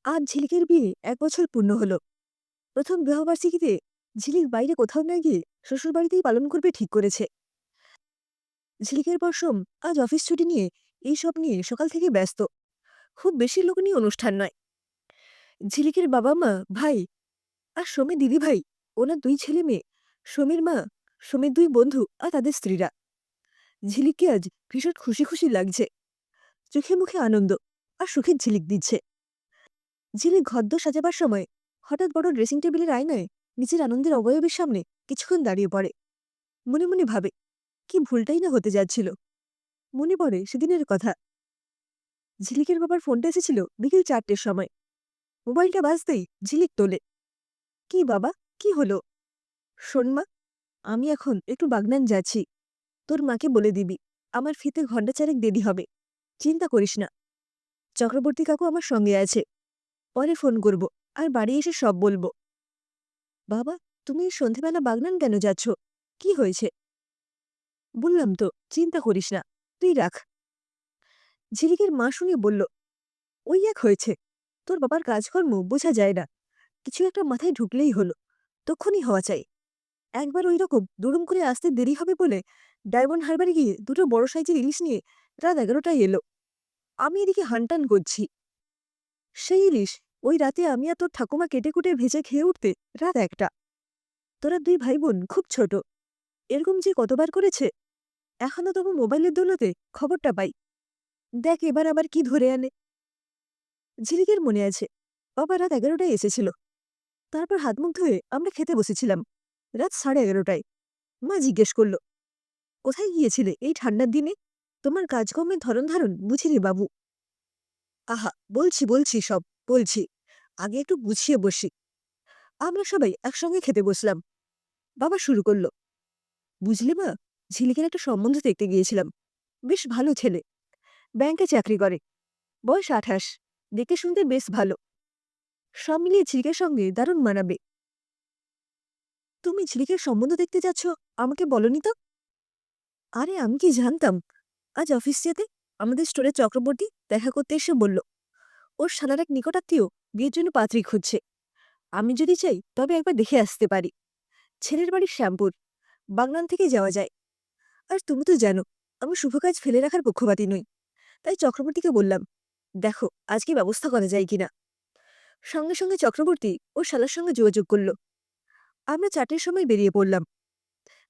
আজ ঝিলিকের বিয়ে ১ বছর পূর্ণ হলো। প্রথম বিবাহবার্ষিকীতে ঝিলিক বাইরে কোথাও না গিয়ে শ্বশুরবাড়িতেই পালন করবে ঠিক করেছে। ঝিলিকের পশম আজ অফিস ছুটি নিয়ে এইসব নিয়ে সকাল থেকে ব্যস্ত। খুব বেশি লোক নিয়ে অনুষ্ঠান নয়। ঝিলিকের বাবা মা, ভাই আর সোমের দিদি ভাই, ওনার ২ ছেলে মেয়ে, সোমের মা, সোমের ২ বন্ধু আর তাদের স্ত্রীরা। ঝিলিককে আজ ভীষণ খুশি খুশি লাগছে। চোখে মুখে আনন্দ আর সুখের ঝিলিক দিচ্ছে। ঝিলিক ঘরদোর সাজাবার সময় হঠাৎ বড় ড্রেসিং টেবিলের আয়নায় নিজের আনন্দের অবয়বের সামনে কিছুক্ষণ দাঁড়িয়ে পড়ে। মনে মনে ভাবে, কি ভুলটাই না হতে যাচ্ছিল। মনে পড়ে সেদিনের কথা। ঝিলিকের বাবার ফোনটা এসেছিল বিকেল ৪টের সময়। মোবাইলটা বাজতেই ঝিলিক তোলে। কি বাবা, কি হলো? শোন মা, আমি এখন একটু বাগনান যাচ্ছি। তোর মাকে বলে দিবি আমার ফিরতে ঘণ্টা চারেক দেরি হবে। চিন্তা করিস না, চক্রবর্তী কাকু আমার সঙ্গে আছে। পরে ফোন করব, আর বাড়ি এসে সব বলবো। বাবা, তুমি এই সন্ধেবেলা বাগনান কেন যাচ্ছ? কি হয়েছে? বললাম তো, চিন্তা করিস না, তুই রাখ। ঝিলিকের মা শুনে বলল, ওই এক হয়েছে, তোর বাবার কাজকর্ম বোঝা যায় না। কিছু একটা মাথায় ঢুকলেই হলো, তক্ষুনি হওয়া চাই। একবার ওই রকম দুরুম করে আসতে দেরি হবে বলে ডায়মন্ড হারবারে গিয়ে দুটো বড় সাইজের ইলিশ নিয়ে রাত ১১টায় এলো। আমি এদিকে হানটান করছি। সেই ইলিশ ওই রাতে আমি আর তোর ঠাকুমা কেটে কুটে ভেজে খেয়ে উঠতে রাত ১টা। তোরা ২ ভাই বোন খুব ছোট, এরকম যে কতবার করেছে। এখনো তবু মোবাইলের দৌলতে খবরটা পাই। দেখ এবার আবার কি ধরে আনে। ঝিলিকের মনে আছে, বাবা রাত ১১টায় এসেছিল। তারপর হাত মুখ ধুয়ে আমরা খেতে বসেছিলাম রাত ১১:৩০টায়। মা জিজ্ঞেস করল, কোথায় গিয়েছিলে এই ঠান্ডার দিনে? তোমার কাজকর্মের ধরন ধারণ বুঝি রে বাবু। আহা, বলছি বলছি সব বলছি, আগে একটু গুছিয়ে বসি। আমরা সবাই একসঙ্গে খেতে বসলাম। বাবা শুরু করল, বুঝলে মা, ঝিলিকের একটা সম্বন্ধ দেখতে গিয়েছিলাম। বেশ ভালো ছেলে, ব্যাংকে চাকরি করে, বয়স ২৮, দেখে শুনতে বেশ ভালো। সব মিলিয়ে ঝিলিকের সঙ্গে দারুণ মানাবে। তুমি ঝিলিকের সম্বন্ধ দেখতে যাচ্ছ, আমাকে বলনি তো? আরে আমি কি জানতাম। আজ অফিস যেতে আমাদের স্টোরে চক্রবর্তী দেখা করতে এসে বলল, ওর শালার এক নিকটাত্মীয় বিয়ের জন্য পাত্রী খুঁজছে। আমি যদি চাই তবে একবার দেখে আসতে পারি। ছেলের বাড়ির শ্যামপুর, বাগনান থেকে যাওয়া যায়। আর তুমি তো জানো, আমি শুভ কাজ ফেলে রাখার পক্ষপাতী নই। তাই চক্রবর্তীকে বললাম, দেখো আজকে ব্যবস্থা করা যায় কিনা। সঙ্গে সঙ্গে চক্রবর্তী ওর শালার সঙ্গে যোগাযোগ করল। আমরা ৪টের সময় বেরিয়ে পড়লাম।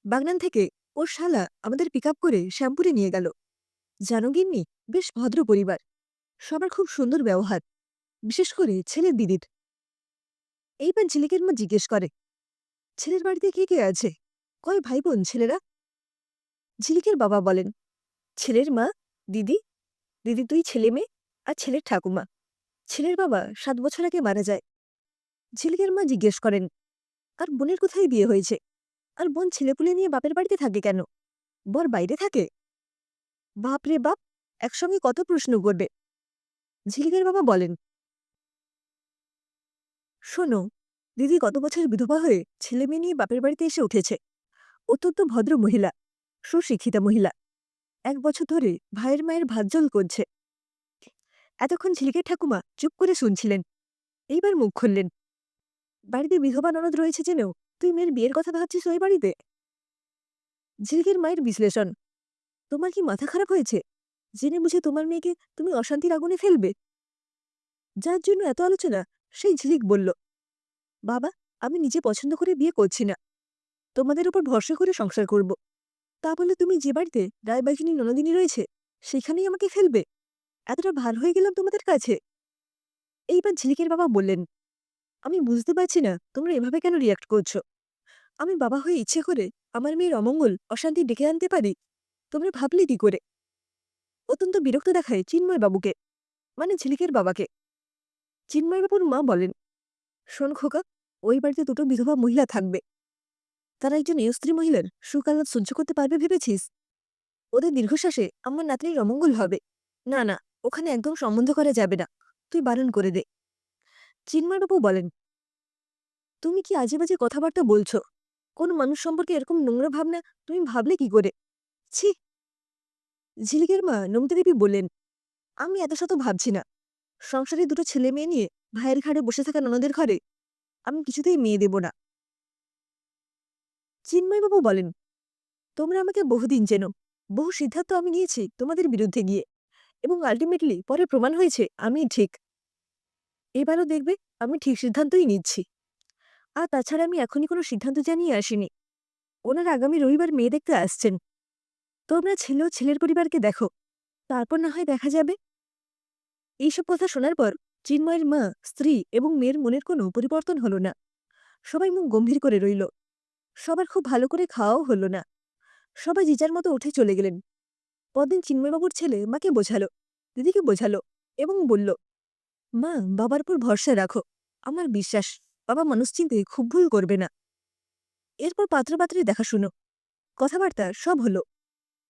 বাগনান থেকে ওর শালা আমাদের পিক আপ করে শ্যামপুরে নিয়ে গেল। জানো গিন্নি, বেশ ভদ্র পরিবার, সবার খুব সুন্দর ব্যবহার, বিশেষ করে ছেলের দিদির। এইবার ঝিলিকের মা জিজ্ঞেস করে, ছেলের বাড়িতে কে কে আছে? কয় ভাই বোন ছেলেরা? ঝিলিকের বাবা বলেন, ছেলের মা, দিদি, দিদির ২ ছেলে মেয়ে আর ছেলের ঠাকুমা। ছেলের বাবা ৭ বছর আগে মারা যায়। ঝিলিকের মা জিজ্ঞেস করেন, আর বোনের কোথায় বিয়ে হয়েছে? আর বোন ছেলেপুলে নিয়ে বাপের বাড়িতে থাকে কেন? বর বাইরে থাকে? বাপ রে বাপ, একসঙ্গে কত প্রশ্ন করবে। ঝিলিকের বাবা বলেন, শোনো, দিদি গত বছর বিধবা হয়ে ছেলে মেয়ে নিয়ে বাপের বাড়িতে এসে উঠেছে। অত্যন্ত ভদ্র মহিলা, সুশিক্ষিতা মহিলা। ১ বছর ধরে ভাইয়ের মায়ের ভাত জল করছে। এতক্ষণ ঝিলিকের ঠাকুমা চুপ করে শুনছিলেন। এইবার মুখ খুললেন, বাড়িতে বিধবা ননদ রয়েছে জেনেও তুই মেয়ের বিয়ের কথা ভাবছিস ওই বাড়িতে? ঝিলিকের মায়ের বিশ্লেষণ, তোমার কি মাথা খারাপ হয়েছে? জেনে বুঝে তোমার মেয়েকে তুমি অশান্তির আগুনে ফেলবে? যার জন্য এত আলোচনা, সেই ঝিলিক বলল, বাবা, আমি নিজে পছন্দ করে বিয়ে করছি না, তোমাদের উপর ভরসা করে সংসার করব। তা বলে তুমি যে বাড়িতে রায়বাঘিনী ননদিনী রয়েছে সেখানেই আমাকে ফেলবে? এতটা ভার হয়ে গেলাম তোমাদের কাছে? এইবার ঝিলিকের বাবা বললেন, আমি বুঝতে পারছি না তোমরা এভাবে কেন রিয়াক্ট করছো। আমি বাবা হয়ে ইচ্ছে করে আমার মেয়ের অমঙ্গল অশান্তি ডেকে আনতে পারি? তোমরা ভাবলে কি করে? অত্যন্ত বিরক্ত দেখায় চিন্ময় বাবুকে, মানে ঝিলিকের বাবাকে। চিন্ময় বাবুর মা বলেন, শোন খোকা, ওই বাড়িতে দুটো বিধবা মহিলা থাকবে। তারা একজন স্ত্রী মহিলার সুখ-আহ্লাদ সহ্য করতে পারবে ভেবেছিস? ওদের দীর্ঘশ্বাসে আমার নাতনির অমঙ্গল হবে। না না, ওখানে একদম সম্বন্ধ করা যাবে না, তুই বারণ করে দে। চিন্ময়বাবু বলেন, তুমি কি আজে বাজে কথাবার্তা বলছো? কোন মানুষ সম্পর্কে এরকম নোংরা ভাবনা তুমি ভাবলে কি করে? ছি। ঝিলিকের মা নমিতা দেবী বললেন, আমি এত শত ভাবছি না। সংসারে দুটো ছেলে মেয়ে নিয়ে ভাইয়ের ঘাড়ে বসে থাকা ননদের ঘরে আমি কিছুতেই মেয়ে দেব না। চিন্ময়বাবু বলেন, তোমরা আমাকে বহুদিন চেনো। বহু সিদ্ধান্ত আমি নিয়েছি তোমাদের বিরুদ্ধে গিয়ে, এবং আলটিমেটলি পরে প্রমাণ হয়েছে আমি ঠিক। এবারও দেখবে আমি ঠিক সিদ্ধান্তই নিচ্ছি। আর তাছাড়া আমি এখনই কোনো সিদ্ধান্ত জানিয়ে আসিনি। ওনারা আগামী রবিবার মেয়ে দেখতে আসছেন। তোমরা ছেলে ও ছেলের পরিবারকে দেখো, তারপর না হয় দেখা যাবে। এইসব কথা শোনার পর চিন্ময়ের মা, স্ত্রী এবং মেয়ের মনের কোনো পরিবর্তন হলো না। সবাই মুখ গম্ভীর করে রইল। সবার খুব ভালো করে খাওয়াও হলো না। সবাই যে যার মতো উঠে চলে গেলেন। পরদিন চিন্ময়বাবুর ছেলে মাকে বোঝালো, দিদিকে বোঝালো এবং বলল, মা, বাবার উপর ভরসা রাখো। আমার বিশ্বাস বাবা মানুষ চিনতে খুব ভুল করবে না। এরপর পাত্রপাত্রী দেখাশুনো, কথাবার্তা সব হলো।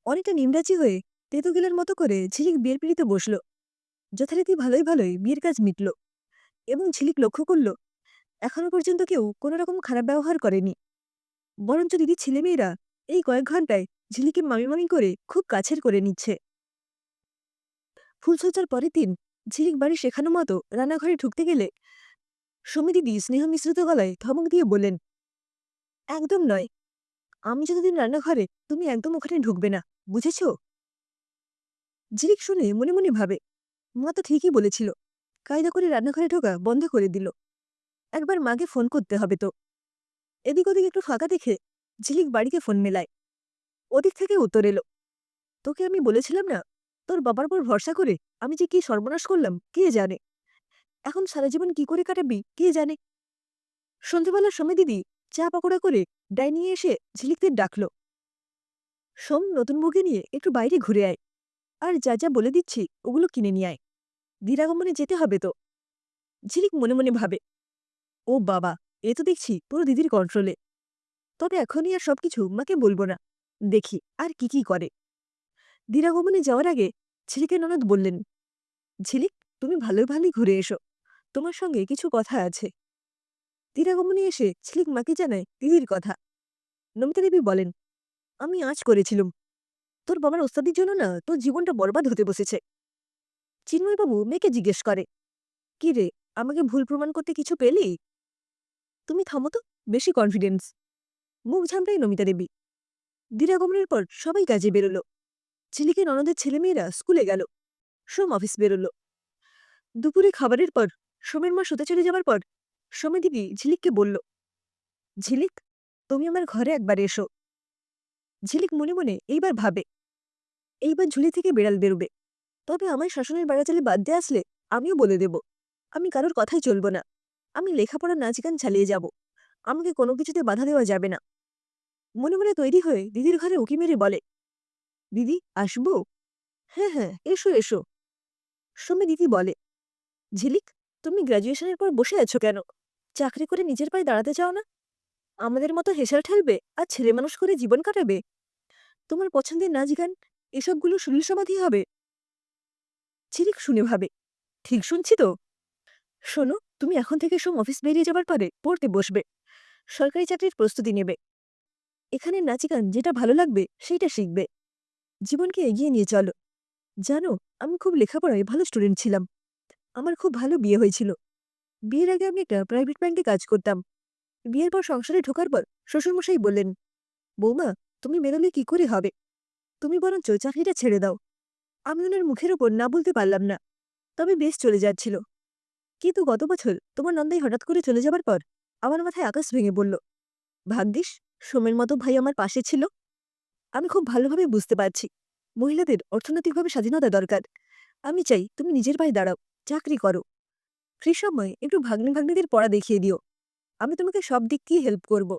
অনেকটা নিমরাজি হয়ে তেতুগিলের মতো করে ঝিলিক বিয়ের পিড়িতে বসল। যথারীতি ভালোই ভালোই বিয়ের কাজ মিটল, এবং ঝিলিক লক্ষ্য করল এখনো পর্যন্ত কেউ কোনো রকম খারাপ ব্যবহার করেনি। বরঞ্চ দিদির ছেলেমেয়েরা এই কয়েক ঘন্টায় ঝিলিকে মামি মামি করে খুব কাছের করে নিচ্ছে। ফুলসজ্জার পরের দিন ঝিলিক বাড়ি শেখানো মতো রান্নাঘরে ঢুকতে গেলে সুমি দিদি স্নেহ মিশ্রিত গলায় ধমক দিয়ে বললেন, একদম নয়। আমি যতদিন রান্নাঘরে, তুমি একদম ওখানে ঢুকবে না, বুঝেছ? ঝিলিক শুনে মনে মনে ভাবে, মা তো ঠিকই বলেছিল। কায়দা করে রান্নাঘরে ঢোকা বন্ধ করে দিল। একবার মাকে ফোন করতে হবে তো। এদিক ওদিক একটু ফাঁকা দেখে ঝিলিক বাড়িতে ফোন মেলায়। ওদিক থেকে উত্তর এলো, তোকে আমি বলেছিলাম না, তোর বাবার উপর ভরসা করে আমি যে কি সর্বনাশ করলাম কে জানে। এখন সারা জীবন কি করে কাটাবি কে জানে। সন্ধ্যেবেলার সময় দিদি চা পকোড়া করে ডাইনিংয়ে এসে ঝিলিকদের ডাকল, সোম, নতুন বউকে নিয়ে একটু বাইরে ঘুরে আয়, আর যা যা বলে দিচ্ছি ওগুলো কিনে নিয়ে আয়। দিরাগমনে যেতে হবে তো। ঝিলিক মনে মনে ভাবে, ও বাবা, এ তো দেখছি পুরো দিদির কন্ট্রোলে। তবে এখনই আর সবকিছু মাকে বলবো না, দেখি আর কি কি করে। দিরাগমনে যাওয়ার আগে ঝিলিকের ননদ বললেন, ঝিলিক, তুমি ভালোই ভালোই ঘুরে এসো, তোমার সঙ্গে কিছু কথা আছে। দিরাগমনে এসে ঝিলিক মাকে জানায় দিদির কথা। নমিতা দেবী বলেন, আমি আজ করেছিলুম। তোর বাবার ওস্তাদির জন্য না তোর জীবনটা বরবাদ হতে বসেছে। চিন্ময়বাবু মেয়েকে জিজ্ঞেস করে, কি রে, আমাকে ভুল প্রমাণ করতে কিছু পেলি? তুমি থামো তো, বেশি কনফিডেন্স। মুখ ঝামটাই নমিতা দেবী। দিরাগমনের পর সবাই কাজে বেরোলো। ঝিলিকে ননদের ছেলেমেয়েরা স্কুলে গেল। সোম অফিস বেরোলো। দুপুরে খাবারের পর সোমের মা শুতে চলে যাবার পর সোমে দিদি ঝিলিককে বলল, ঝিলিক, তুমি আমার ঘরে একবার এসো। ঝিলিক মনে মনে এইবার ভাবে, এইবার ঝুলি থেকে বেড়াল বেরোবে। তবে আমায় শাসনের বাড়াচালে বাদ দিয়ে আসলে আমিও বলে দেব, আমি কারোর কথাই চলব না। আমি লেখাপড়া নাচ গান চালিয়ে যাব। আমাকে কোনো কিছুতে বাধা দেওয়া যাবে না। মনে মনে তৈরি হয়ে দিদির ঘরে উঁকি মেরে বলে, দিদি, আসবো? হ্যাঁ হ্যাঁ, এসো এসো। সোমে দিদি বলে, ঝিলিক, তুমি গ্র্যাজুয়েশনের পর বসে আছো কেন? চাকরি করে নিজের পায়ে দাঁড়াতে চাও না? আমাদের মতো হেসেল ঠেলবে আর ছেলে মানুষ করে জীবন কাটাবে? তোমার পছন্দের নাচ গান এসবগুলো সুনীল সমাধি হবে? ঝিলিক শুনে ভাবে, ঠিক শুনছি তো? শোনো, তুমি এখন থেকে সোম অফিস বেরিয়ে যাবার পরে পড়তে বসবে, সরকারি চাকরির প্রস্তুতি নেবে। এখানে নাচ গান যেটা ভালো লাগবে সেইটা শিখবে। জীবনকে এগিয়ে নিয়ে চলো। জানো, আমি খুব লেখাপড়ায় ভালো স্টুডেন্ট ছিলাম। আমার খুব ভালো বিয়ে হয়েছিল। বিয়ের আগে আমি একটা প্রাইভেট ব্যাংকে কাজ করতাম। বিয়ের পর সংসারে ঢোকার পর শ্বশুরমশাই বললেন, বৌমা, তুমি বেরোলে কি করে হবে? তুমি বরঞ্চ চাকরিটা ছেড়ে দাও। আমি ওনার মুখের ওপর না বলতে পারলাম না। তবে বেশ চলে যাচ্ছিল। কিন্তু গত বছর তোমার নন্দাই হঠাৎ করে চলে যাবার পর আমার মাথায় আকাশ ভেঙে পড়ল। ভাগ্যিস সোমের মতো ভাই আমার পাশে ছিল। আমি খুব ভালোভাবে বুঝতে পারছি মহিলাদের অর্থনৈতিকভাবে স্বাধীনতা দরকার। আমি চাই তুমি নিজের পায়ে দাঁড়াও, চাকরি করো। ফ্রি সময় একটু ভাগ্নে ভাগ্নিদের পড়া দেখিয়ে দিও। আমি তোমাকে সব দিক দিয়ে হেল্প করব।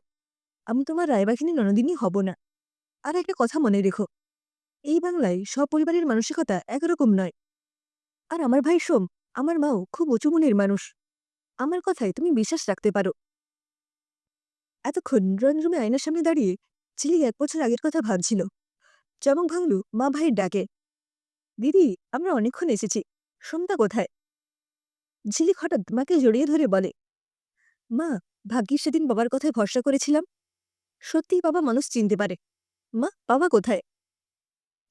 আমি তোমার রায়বাঘিনী ননদিনী হব না। আর একটা কথা মনে রেখো, এই বাংলায় সব পরিবারের মানসিকতা একরকম নয়। আর আমার ভাই সোম, আমার মাও খুব উঁচু মনের মানুষ। আমার কথায় তুমি বিশ্বাস রাখতে পারো। এতক্ষণ ড্রয়িং রুমে আয়নার সামনে দাঁড়িয়ে ঝিলিক 1 বছর আগের কথা ভাবছিল। চমক ভাঙল মা ভাইয়ের ডাকে, দিদি, আমরা অনেকক্ষণ এসেছি, সোমদা কোথায়? ঝিলিক হঠাৎ মাকে জড়িয়ে ধরে বলে, মা, ভাগ্যিস সেদিন বাবার কথায় ভরসা করেছিলাম। সত্যিই বাবা মানুষ চিনতে পারে। মা, বাবা কোথায়?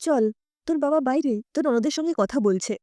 চল, তোর বাবা বাইরে তোর ননদের সঙ্গে কথা বলছে।